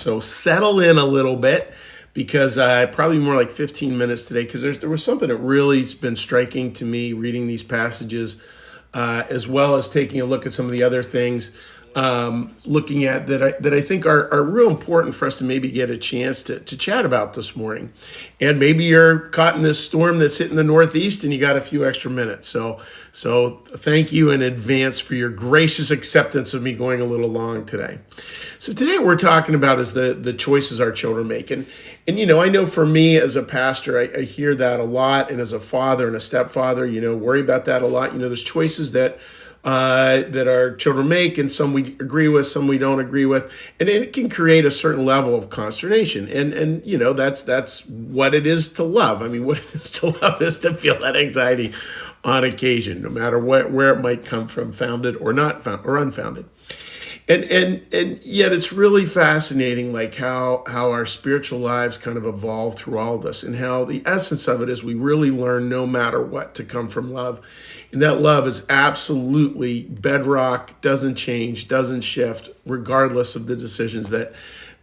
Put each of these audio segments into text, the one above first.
So settle in a little bit because probably more like 15 minutes today, because there was something that really has been striking to me reading these passages, as well as taking a look at some of the other things, looking at that I think are real important for us to maybe get a chance to chat about this morning. And maybe you're caught in this storm that's hitting the Northeast and you got a few extra minutes. So thank you in advance for your gracious acceptance of me going a little long today. So today what we're talking about is the choices our children make. And I know for me as a pastor, I hear that a lot. And as a father and a stepfather, worry about that a lot. There's choices that our children make, and some we agree with, some we don't agree with, and it can create a certain level of consternation. And that's what it is to love. I mean, what it is to love is to feel that anxiety on occasion, no matter where it might come from, founded or not or unfounded. And yet it's really fascinating, like how our spiritual lives kind of evolve through all of this, and how the essence of it is we really learn no matter what to come from love. And that love is absolutely bedrock, doesn't change, doesn't shift, regardless of the decisions that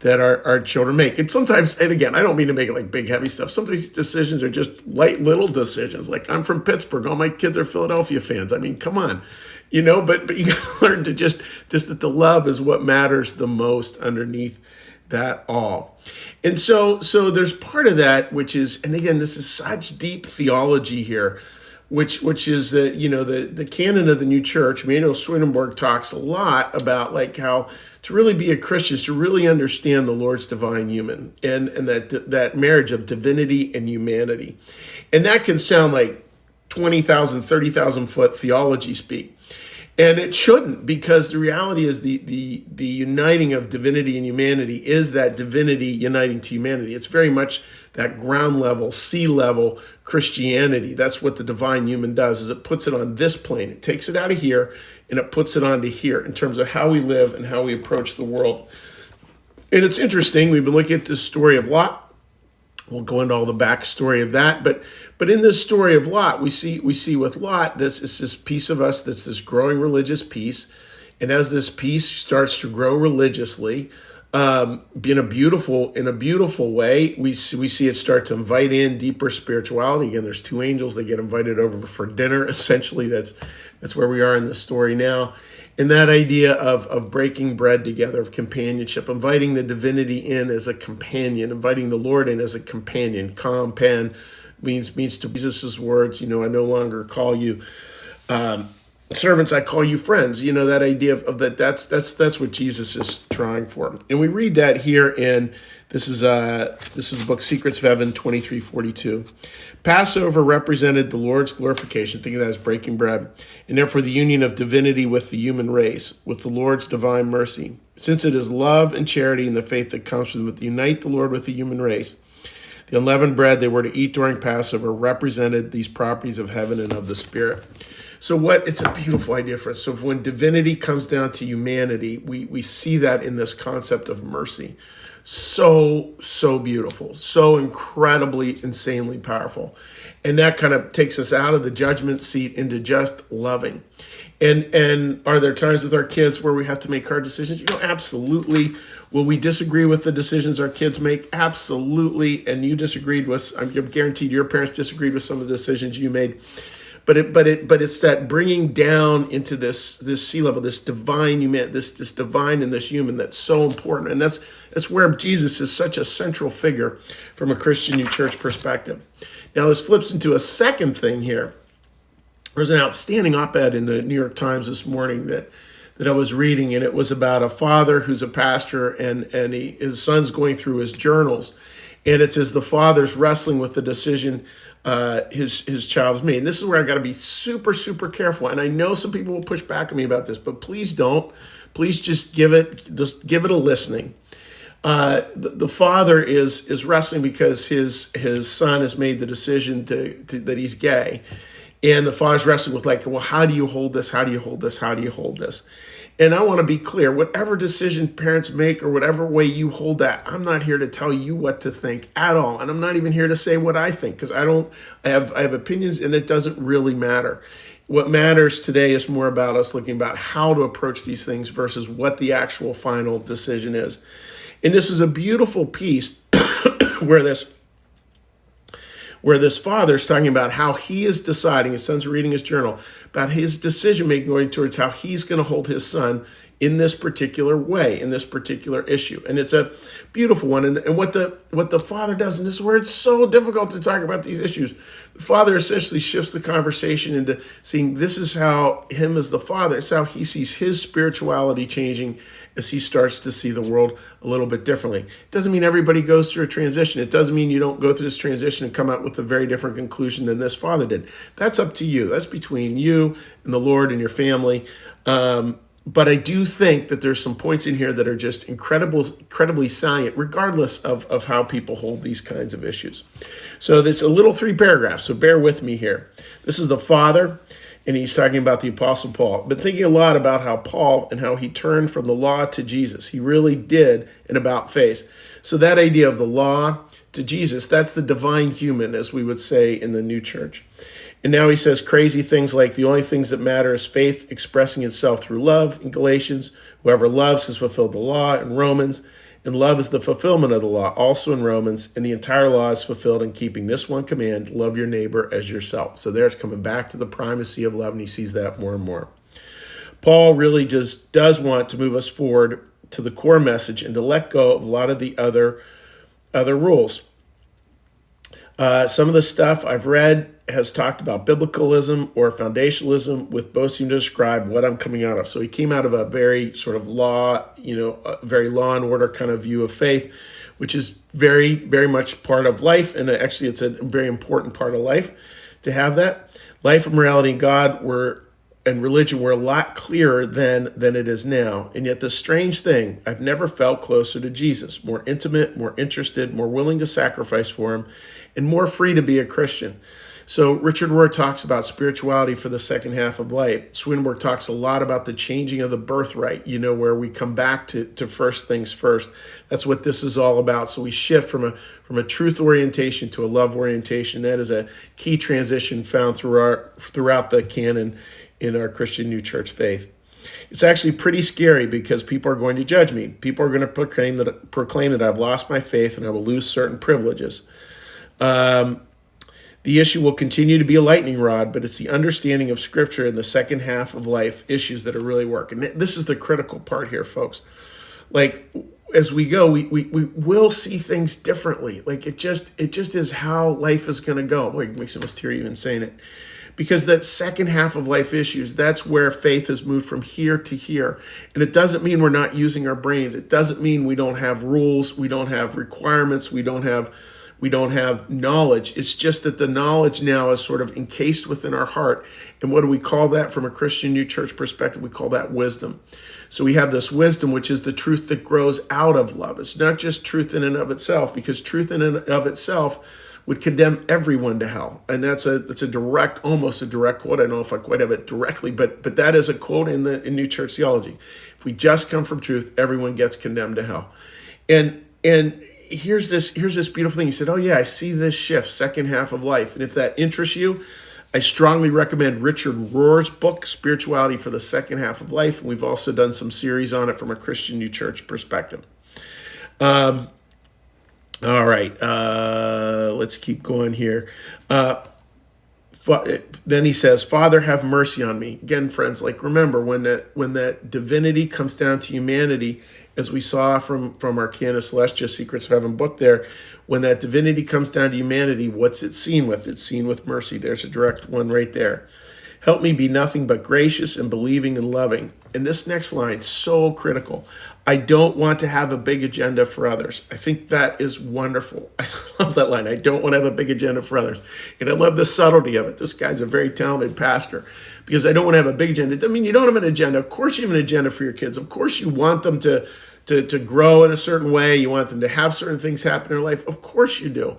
our children make. And sometimes, and again, I don't mean to make it like big, heavy stuff. Sometimes decisions are just light, little decisions. Like, I'm from Pittsburgh. All my kids are Philadelphia fans. I mean, come on. But you got to learn to just that the love is what matters the most underneath that all. And so there's part of that, which is, and again, this is such deep theology here, which is that, the canon of the new church. Manuel Swedenborg talks a lot about like how to really be a Christian is to really understand the Lord's divine human and that marriage of divinity and humanity. And that can sound like 20,000, 30,000 foot theology speak. And it shouldn't, because the reality is the uniting of divinity and humanity is that divinity uniting to humanity. It's very much that ground level, sea level Christianity. That's what the divine human does, is it puts it on this plane. It takes it out of here and it puts it onto here in terms of how we live and how we approach the world. And it's interesting. We've been looking at this story of Lot. We'll go into all the backstory of that, but in this story of Lot, we see with Lot, this piece of us that's this growing religious piece, and as this piece starts to grow religiously, in a beautiful way, we see it start to invite in deeper spirituality. Again, there's two angels that get invited over for dinner. Essentially, that's where we are in the story now. And that idea of breaking bread together, of companionship, inviting the divinity in as a companion, inviting the Lord in as a companion. Compan means to Jesus' words, I no longer call you servants, I call you friends. That idea of that's what Jesus is trying for. And we read that here in this is the book Secrets of Heaven 23:42. Passover represented the Lord's glorification. Think of that as breaking bread, and therefore the union of divinity with the human race, with the Lord's divine mercy. Since it is love and charity and the faith that comes from it to unite the Lord with the human race, the unleavened bread they were to eat during Passover represented these properties of heaven and of the Spirit. So it's a beautiful idea for us. So when divinity comes down to humanity, we see that in this concept of mercy. So beautiful, so incredibly, insanely powerful. And that kind of takes us out of the judgment seat into just loving. And are there times with our kids where we have to make hard decisions? Absolutely. Will we disagree with the decisions our kids make? Absolutely. And you disagreed with, I'm guaranteed your parents disagreed with some of the decisions you made. But it's that bringing down into this sea level, this divine human, this divine and this human that's so important, and that's where Jesus is such a central figure from a Christian New Church perspective. Now this flips into a second thing here. There's an outstanding op-ed in the New York Times this morning that I was reading, and it was about a father who's a pastor, and his son's going through his journals, and it says the father's wrestling with the decision his child's made. And this is where I got to be super, super careful. And I know some people will push back on me about this, but please don't. Please just give it a listening. The father is wrestling because his son has made the decision that he's gay. And the father's wrestling with like, well, how do you hold this? How do you hold this? How do you hold this? And I want to be clear, whatever decision parents make or whatever way you hold that, I'm not here to tell you what to think at all. And I'm not even here to say what I think, because I have opinions and it doesn't really matter. What matters today is more about us looking about how to approach these things versus what the actual final decision is. And this is a beautiful piece where this father is talking about how he is deciding, his son's reading his journal, about his decision making going towards how he's going to hold his son in this particular way, in this particular issue. And it's a beautiful one. And what the father does, and this is where it's so difficult to talk about these issues, the father essentially shifts the conversation into seeing this is how him as the father, it's how he sees his spirituality changing as he starts to see the world a little bit differently. It doesn't mean everybody goes through a transition. It doesn't mean you don't go through this transition and come out with a very different conclusion than this father did. That's up to you. That's between you and the Lord and your family. But I do think that there's some points in here that are just incredibly salient, regardless of how people hold these kinds of issues. So there's a little 3 paragraphs, so bear with me here. This is the father, and he's talking about the Apostle Paul. I've been thinking a lot about how Paul and how he turned from the law to Jesus. He really did an about face. So that idea of the law to Jesus, that's the divine human, as we would say in the new church. And now he says crazy things like the only things that matter is faith expressing itself through love in Galatians. Whoever loves has fulfilled the law in Romans. And love is the fulfillment of the law, also in Romans. And the entire law is fulfilled in keeping this one command, love your neighbor as yourself. So there it's coming back to the primacy of love, and he sees that more and more. Paul really just does want to move us forward to the core message and to let go of a lot of the other rules. Some of the stuff I've read has talked about biblicalism or foundationalism, with both seem to describe what I'm coming out of. So he came out of a very sort of law, very law and order kind of view of faith, which is very, very much part of life. And actually, it's a very important part of life to have that. Life and morality and God and religion were a lot clearer than it is now. And yet the strange thing, I've never felt closer to Jesus, more intimate, more interested, more willing to sacrifice for him, and more free to be a Christian. So Richard Rohr talks about spirituality for the second half of life. Swinburne talks a lot about the changing of the birthright, where we come back to first things first. That's what this is all about. So we shift from a truth orientation to a love orientation. That is a key transition found throughout the canon in our Christian New Church faith. It's actually pretty scary because people are going to judge me. People are going to proclaim that I've lost my faith and I will lose certain privileges. The issue will continue to be a lightning rod, but it's the understanding of Scripture in the second half of life issues that are really working. This is the critical part here, folks. Like, as we go, we will see things differently. Like, it just is how life is going to go. Boy, it makes me almost teary even saying it. Because that second half of life issues, that's where faith has moved from here to here. And it doesn't mean we're not using our brains. It doesn't mean we don't have rules, we don't have requirements, we don't have knowledge. It's just that the knowledge now is sort of encased within our heart. And what do we call that from a Christian New Church perspective? We call that wisdom. So we have this wisdom, which is the truth that grows out of love. It's not just truth in and of itself, because truth in and of itself would condemn everyone to hell. And that's almost a direct quote. I don't know if I quite have it directly, but that is a quote in New Church theology. If we just come from truth, everyone gets condemned to hell. And here's this beautiful thing. He said, oh yeah, I see this shift, second half of life. And if that interests you, I strongly recommend Richard Rohr's book, Spirituality for the Second Half of Life. And we've also done some series on it from a Christian New Church perspective. All right, let's keep going here. Then he says, Father, have mercy on me. Again, friends, remember when that divinity comes down to humanity, as we saw from our Cana Celestia Secrets of Heaven book there, when that divinity comes down to humanity, what's it seen with? It's seen with mercy. There's a direct one right there. Help me be nothing but gracious and believing and loving. And this next line, so critical. I don't want to have a big agenda for others. I think that is wonderful. I love that line. I don't want to have a big agenda for others. And I love the subtlety of it. This guy's a very talented pastor, because I don't want to have a big agenda. It doesn't mean you don't have an agenda. Of course you have an agenda for your kids. Of course you want them to grow in a certain way. You want them to have certain things happen in their life. Of course you do.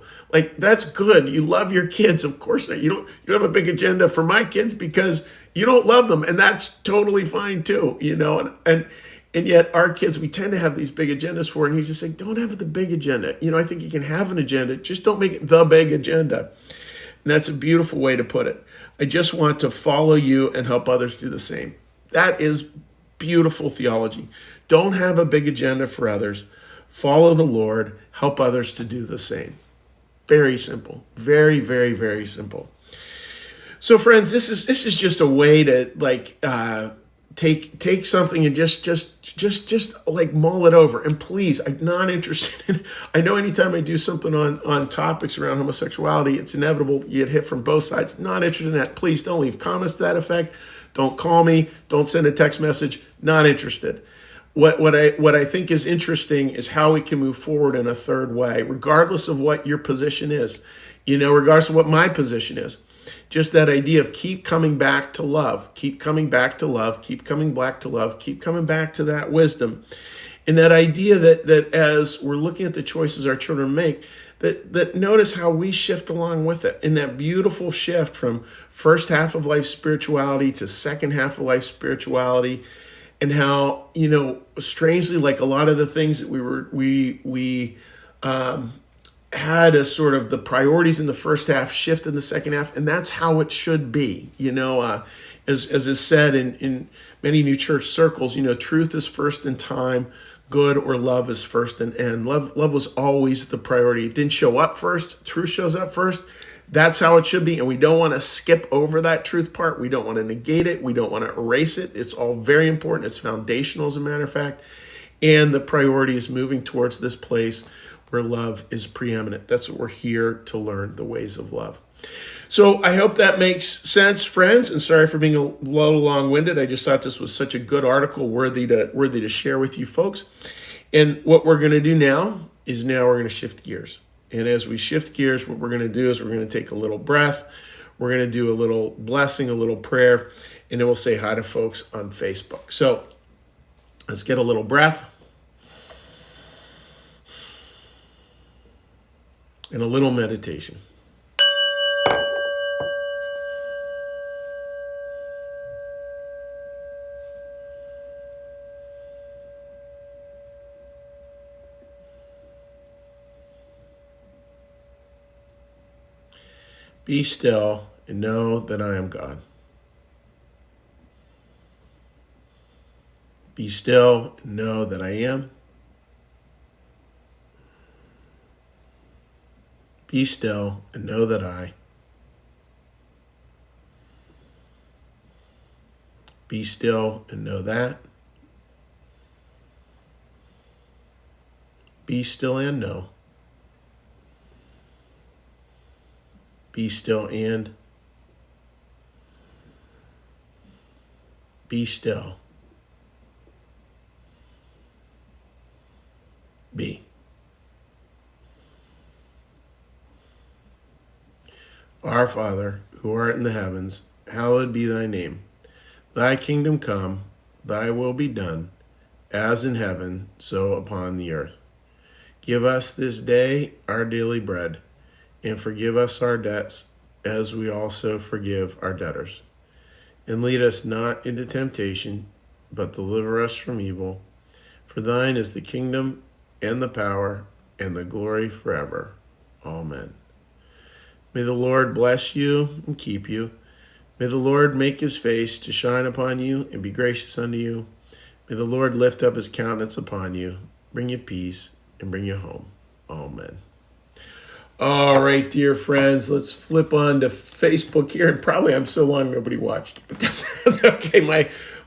That's good. You love your kids. Of course not. You don't have a big agenda for my kids because you don't love them. And that's totally fine too, and yet our kids, we tend to have these big agendas for, and he's just saying, don't have the big agenda. I think you can have an agenda, just don't make it the big agenda. And that's a beautiful way to put it. I just want to follow you and help others do the same. That is beautiful theology. Don't have a big agenda for others. follow the Lord, help others to do the same. Very simple. Very, very, very simple. So friends, this is just a way to take something and just like mull it over. And please, I'm not interested in, I know anytime I do something on topics around homosexuality, it's inevitable you get hit from both sides. Not interested in that. Please don't leave comments to that effect. Don't call me. Don't send a text message. Not interested. What I think is interesting is how we can move forward in a third way, regardless of what your position is, regardless of what my position is. Just that idea of keep coming back to love, keep coming back to love, keep coming back to love, keep coming back to that wisdom. And that idea that as we're looking at the choices our children make, that notice how we shift along with it in that beautiful shift from first half of life spirituality to second half of life spirituality. And how, strangely, like a lot of the things that we had as sort of the priorities in the first half shift in the second half, and that's how it should be. As is said in many new church circles, truth is first in time, good or love is first in end. Love was always the priority. It didn't show up first. Truth shows up first. That's how it should be, and we don't want to skip over that truth part. We don't want to negate it. We don't want to erase it. It's all very important. It's foundational, as a matter of fact, and the priority is moving towards this place where love is preeminent. That's what we're here to learn, the ways of love. So I hope that makes sense, friends, and sorry for being a little long-winded. I just thought this was such a good article, worthy to share with you folks. And what we're going to do now we're going to shift gears. And as we shift gears, what we're going to do is we're going to take a little breath. We're going to do a little blessing, a little prayer, and then we'll say hi to folks on Facebook. So let's get a little breath and a little meditation. Be still and know that I am God. Be still and know that I am. Be still and know that I. Be still and know that. Be still and know. Be still and be still. Be. Our Father, who art in the heavens, hallowed be thy name. Thy kingdom come, thy will be done, as in heaven, so upon the earth. Give us this day our daily bread, and forgive us our debts, as we also forgive our debtors. And lead us not into temptation, but deliver us from evil. For thine is the kingdom, and the power, and the glory forever. Amen. May the Lord bless you and keep you. May the Lord make his face to shine upon you and be gracious unto you. May the Lord lift up his countenance upon you, bring you peace, and bring you home. Amen. All right, dear friends, let's flip on to Facebook here. And probably I'm so long nobody watched, but that's okay.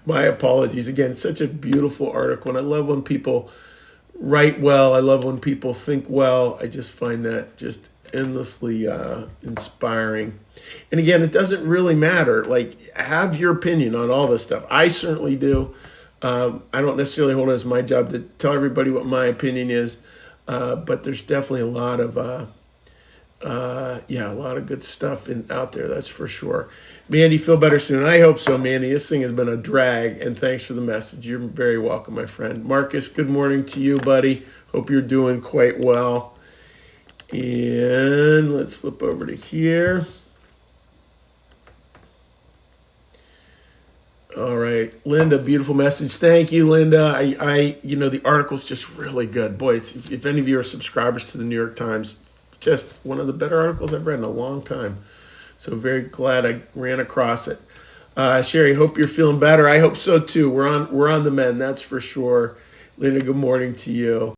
My apologies. Again, such a beautiful article. And I love when people write well. I love when people think well. I just find that just endlessly inspiring. And again, it doesn't really matter. Like, have your opinion on all this stuff. I certainly do. I don't necessarily hold it as my job to tell everybody what my opinion is, but there's definitely a lot of good stuff out there, that's for sure. Mandy, feel better soon. I hope so, Mandy. This thing has been a drag, and thanks for the message. You're very welcome, my friend. Marcus, good morning to you, buddy. Hope you're doing quite well. And let's flip over to here. All right, Linda, beautiful message. Thank you, Linda. The article's just really good. Boy, if any of you are subscribers to the New York Times, just one of the better articles I've read in a long time. So very glad I ran across it. Sherry, hope you're feeling better. I hope so too. We're on the mend, that's for sure. Linda, good morning to you.